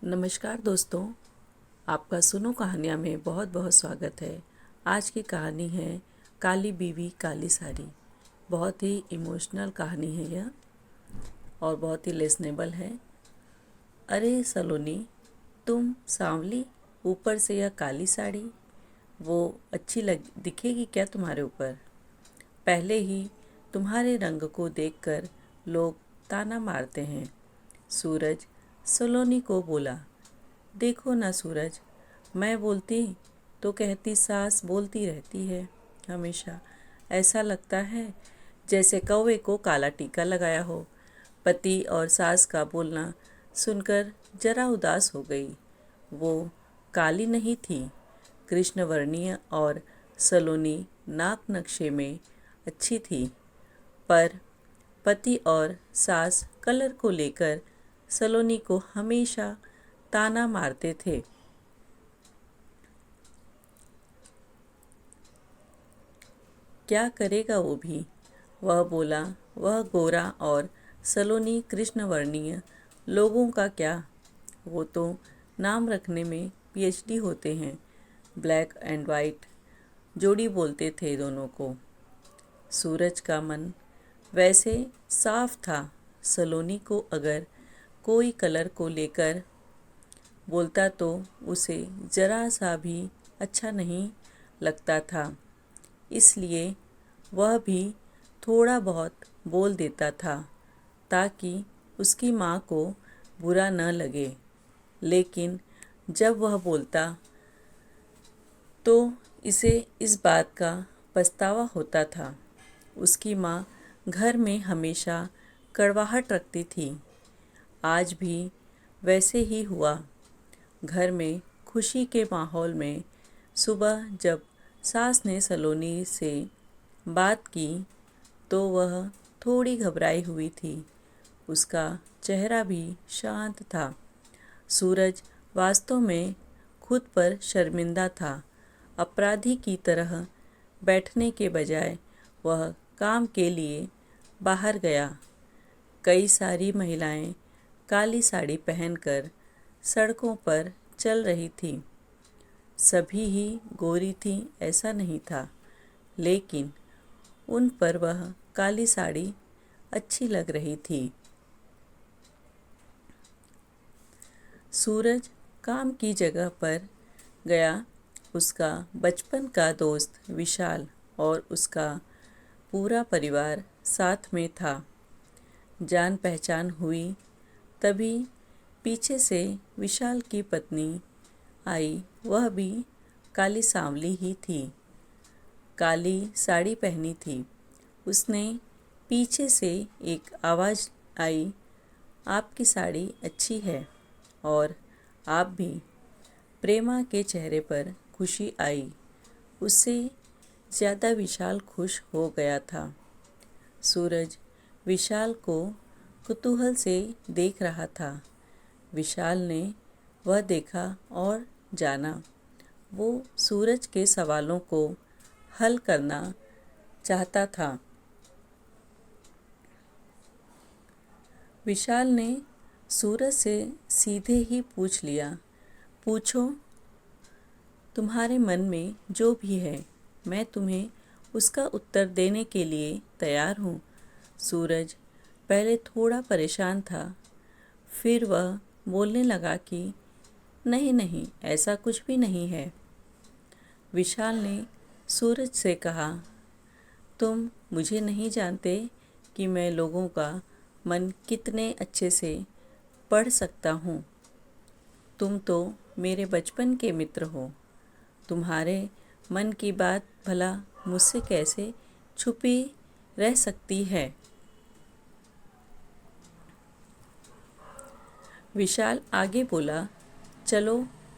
नमस्कार दोस्तों, आपका सुनो कहानियाँ में बहुत बहुत स्वागत है। आज की कहानी है काली बीवी काली साड़ी। बहुत ही इमोशनल कहानी है यह और बहुत ही लेसनेबल है। अरे सलोनी, तुम सांवली, ऊपर से यह काली साड़ी, वो अच्छी लग दिखेगी क्या तुम्हारे ऊपर? पहले ही तुम्हारे रंग को देखकर लोग ताना मारते हैं। सूरज सलोनी को बोला, देखो ना सूरज, मैं बोलती तो कहती सास बोलती रहती है हमेशा। ऐसा लगता है जैसे कौवे को काला टीका लगाया हो। पति और सास का बोलना सुनकर जरा उदास हो गई। वो काली नहीं थी, कृष्णवर्णीय और सलोनी नाक नक्शे में अच्छी थी, पर पति और सास कलर को लेकर सलोनी को हमेशा ताना मारते थे। क्या करेगा वो भी, वह बोला। वह गोरा और सलोनी कृष्णवर्णीय, लोगों का क्या, वो तो नाम रखने में पीएचडी होते हैं। ब्लैक एंड वाइट जोड़ी बोलते थे दोनों को। सूरज का मन वैसे साफ था। सलोनी को अगर कोई कलर को लेकर बोलता तो उसे जरा सा भी अच्छा नहीं लगता था, इसलिए वह भी थोड़ा बहुत बोल देता था ताकि उसकी माँ को बुरा न लगे। लेकिन जब वह बोलता तो इसे इस बात का पछतावा होता था। उसकी माँ घर में हमेशा कड़वाहट रखती थी। आज भी वैसे ही हुआ। घर में खुशी के माहौल में सुबह जब सास ने सलोनी से बात की तो वह थोड़ी घबराई हुई थी। उसका चेहरा भी शांत था। सूरज वास्तव में खुद पर शर्मिंदा था। अपराधी की तरह बैठने के बजाय वह काम के लिए बाहर गया। कई सारी महिलाएं काली साड़ी पहनकर सड़कों पर चल रही थीं। सभी ही गोरी थीं ऐसा नहीं था, लेकिन उन पर वह काली साड़ी अच्छी लग रही थी। सूरज काम की जगह पर गया। उसका बचपन का दोस्त विशाल और उसका पूरा परिवार साथ में था। जान पहचान हुई तभी पीछे से विशाल की पत्नी आई। वह भी काली सांवली ही थी, काली साड़ी पहनी थी। उसने पीछे से एक आवाज़ आई, आपकी साड़ी अच्छी है और आप भी। प्रेमा के चेहरे पर खुशी आई। उससे ज़्यादा विशाल खुश हो गया था। सूरज विशाल को कुतूहल से देख रहा था। विशाल ने वह देखा और जाना। वो सूरज के सवालों को हल करना चाहता था। विशाल ने सूरज से सीधे ही पूछ लिया, पूछो, तुम्हारे मन में जो भी है, मैं तुम्हें उसका उत्तर देने के लिए तैयार हूँ। सूरज पहले थोड़ा परेशान था, फिर वह बोलने लगा कि नहीं नहीं, ऐसा कुछ भी नहीं है। विशाल ने सूरज से कहा, तुम मुझे नहीं जानते कि मैं लोगों का मन कितने अच्छे से पढ़ सकता हूँ। तुम तो मेरे बचपन के मित्र हो। तुम्हारे मन की बात भला मुझसे कैसे छुपी रह सकती है? विशाल आगे बोला, चलो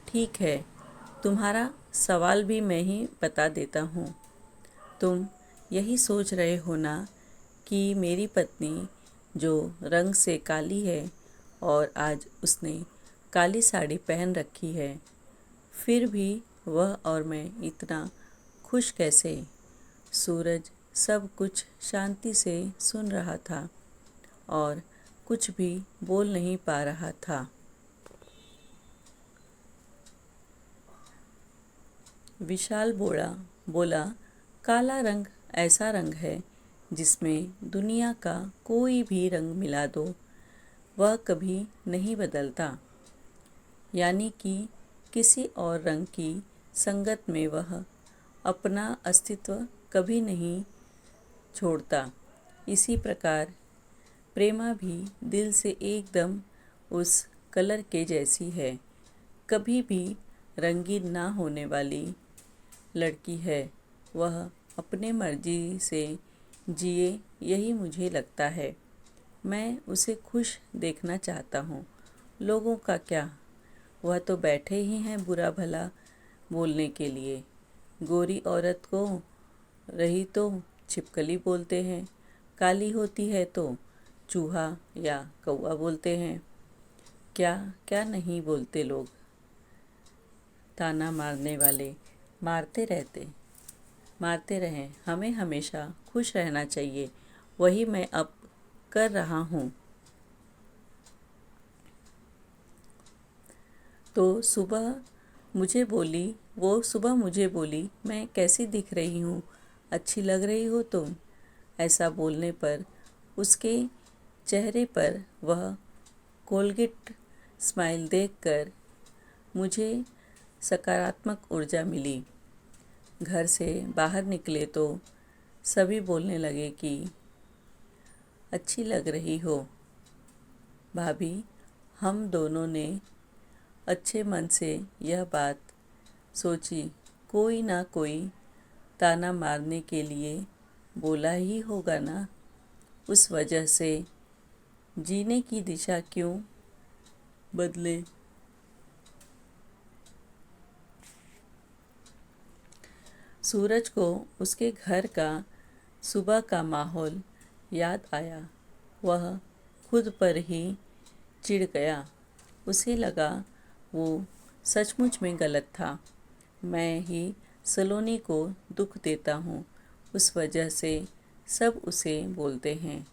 ठीक है, तुम्हारा सवाल भी मैं ही बता देता हूँ। तुम यही सोच रहे हो ना कि मेरी पत्नी जो रंग से काली है और आज उसने काली साड़ी पहन रखी है, फिर भी वह और मैं इतना खुश कैसे? सूरज सब कुछ शांति से सुन रहा था और कुछ भी बोल नहीं पा रहा था। विशाल बोला, काला रंग ऐसा रंग है जिसमें दुनिया का कोई भी रंग मिला दो वह कभी नहीं बदलता, यानी कि किसी और रंग की संगत में वह अपना अस्तित्व कभी नहीं छोड़ता। इसी प्रकार प्रेमा भी दिल से एकदम उस कलर के जैसी है, कभी भी रंगीन ना होने वाली लड़की है। वह अपने मर्जी से जिए, यही मुझे लगता है। मैं उसे खुश देखना चाहता हूँ। लोगों का क्या, वह तो बैठे ही हैं बुरा भला बोलने के लिए। गोरी औरत को रही तो छिपकली बोलते हैं, काली होती है तो चूहा या कौआ बोलते हैं। क्या क्या नहीं बोलते लोग। ताना मारने वाले मारते रहें, हमें हमेशा खुश रहना चाहिए। वही मैं अब कर रहा हूँ। तो वो सुबह मुझे बोली, मैं कैसी दिख रही हूँ, अच्छी लग रही हो तुम। ऐसा बोलने पर उसके चेहरे पर वह कोलगेट स्माइल देखकर मुझे सकारात्मक ऊर्जा मिली। घर से बाहर निकले तो सभी बोलने लगे कि अच्छी लग रही हो भाभी। हम दोनों ने अच्छे मन से यह बात सोची, कोई ना कोई ताना मारने के लिए बोला ही होगा ना। उस वजह से जीने की दिशा क्यों बदले। सूरज को उसके घर का सुबह का माहौल याद आया। वह खुद पर ही चिढ़ गया। उसे लगा वो सचमुच में गलत था। मैं ही सलोनी को दुख देता हूँ, उस वजह से सब उसे बोलते हैं।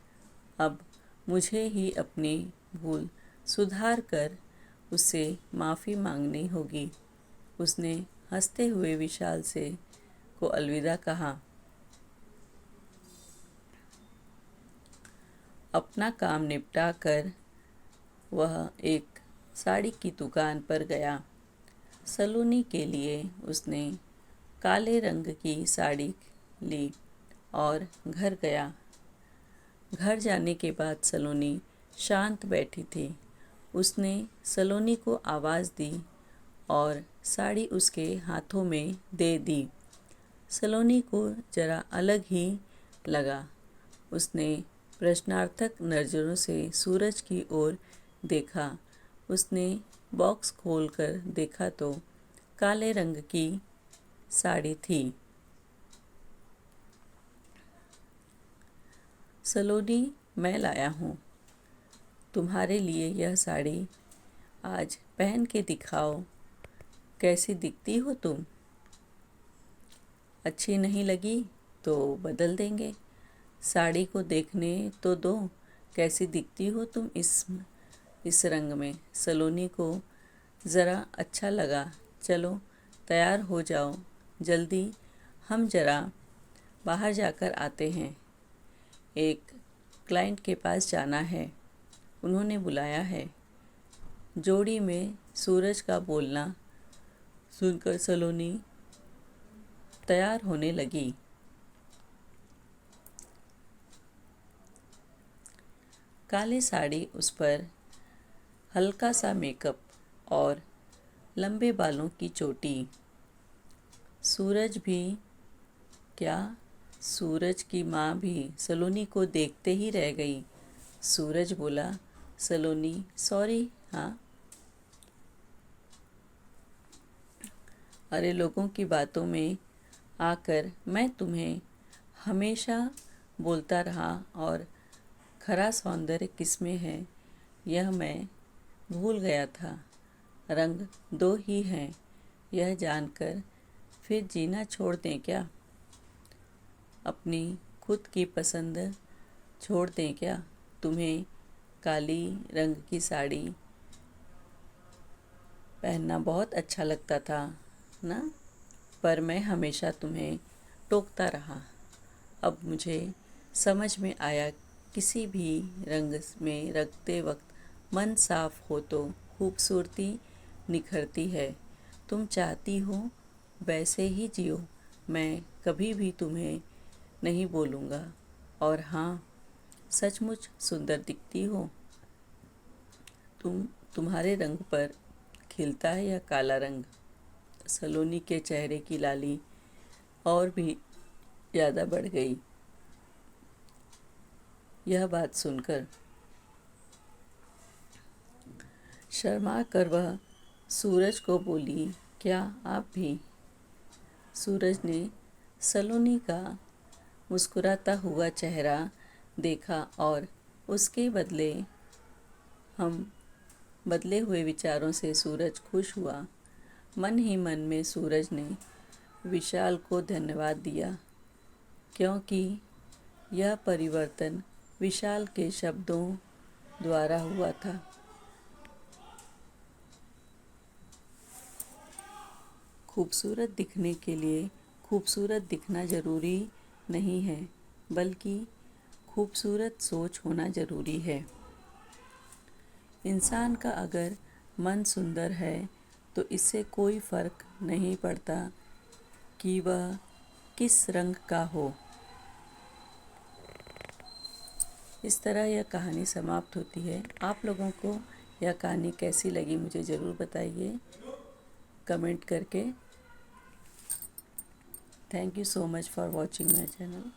अब मुझे ही अपनी भूल सुधार कर उससे माफ़ी मांगनी होगी। उसने हंसते हुए विशाल से को अलविदा कहा। अपना काम निपटा कर वह एक साड़ी की दुकान पर गया। सलोनी के लिए उसने काले रंग की साड़ी ली और घर गया। घर जाने के बाद सलोनी शांत बैठी थी। उसने सलोनी को आवाज़ दी और साड़ी उसके हाथों में दे दी। सलोनी को जरा अलग ही लगा। उसने प्रश्नार्थक नज़रों से सूरज की ओर देखा। उसने बॉक्स खोलकर देखा तो काले रंग की साड़ी थी। सलोनी, मैं लाया हूँ तुम्हारे लिए यह साड़ी। आज पहन के दिखाओ, कैसी दिखती हो तुम। अच्छी नहीं लगी तो बदल देंगे। साड़ी को देखने तो दो, कैसी दिखती हो तुम इस रंग में। सलोनी को ज़रा अच्छा लगा। चलो तैयार हो जाओ जल्दी, हम ज़रा बाहर जाकर आते हैं। एक क्लाइंट के पास जाना है, उन्होंने बुलाया है। जोड़ी में सूरज का बोलना सुनकर सलोनी तैयार होने लगी। काली साड़ी उस पर, हल्का सा मेकअप और लंबे बालों की चोटी। सूरज भी क्या, सूरज की माँ भी सलोनी को देखते ही रह गई। सूरज बोला, सलोनी सॉरी। हाँ, अरे लोगों की बातों में आकर मैं तुम्हें हमेशा बोलता रहा और खरा सौंदर्य किसमें है यह मैं भूल गया था। रंग दो ही हैं, यह जानकर फिर जीना छोड़ दें क्या। अपनी खुद की पसंद छोड़ दें क्या। तुम्हें काली रंग की साड़ी पहनना बहुत अच्छा लगता था ना। पर मैं हमेशा तुम्हें टोकता रहा। अब मुझे समझ में आया, किसी भी रंग में रखते वक्त मन साफ हो तो खूबसूरती निखरती है। तुम चाहती हो वैसे ही जियो, मैं कभी भी तुम्हें नहीं बोलूँगा। और हाँ, सचमुच सुंदर दिखती हो। तुम्हारे रंग पर खिलता है या काला रंग? सलोनी के चेहरे की लाली और भी ज़्यादा बढ़ गई यह बात सुनकर। शर्मा कर वह सूरज को बोली, क्या आप भी? सूरज ने सलोनी का मुस्कुराता हुआ चेहरा देखा और उसके बदले हुए विचारों से सूरज खुश हुआ। मन ही मन में सूरज ने विशाल को धन्यवाद दिया, क्योंकि यह परिवर्तन विशाल के शब्दों द्वारा हुआ था। खूबसूरत दिखने के लिए खूबसूरत दिखना ज़रूरी नहीं है, बल्कि खूबसूरत सोच होना ज़रूरी है। इंसान का अगर मन सुंदर है तो इससे कोई फ़र्क नहीं पड़ता कि वह किस रंग का हो। इस तरह यह कहानी समाप्त होती है। आप लोगों को यह कहानी कैसी लगी मुझे ज़रूर बताइए कमेंट करके। Thank you so much for watching my channel.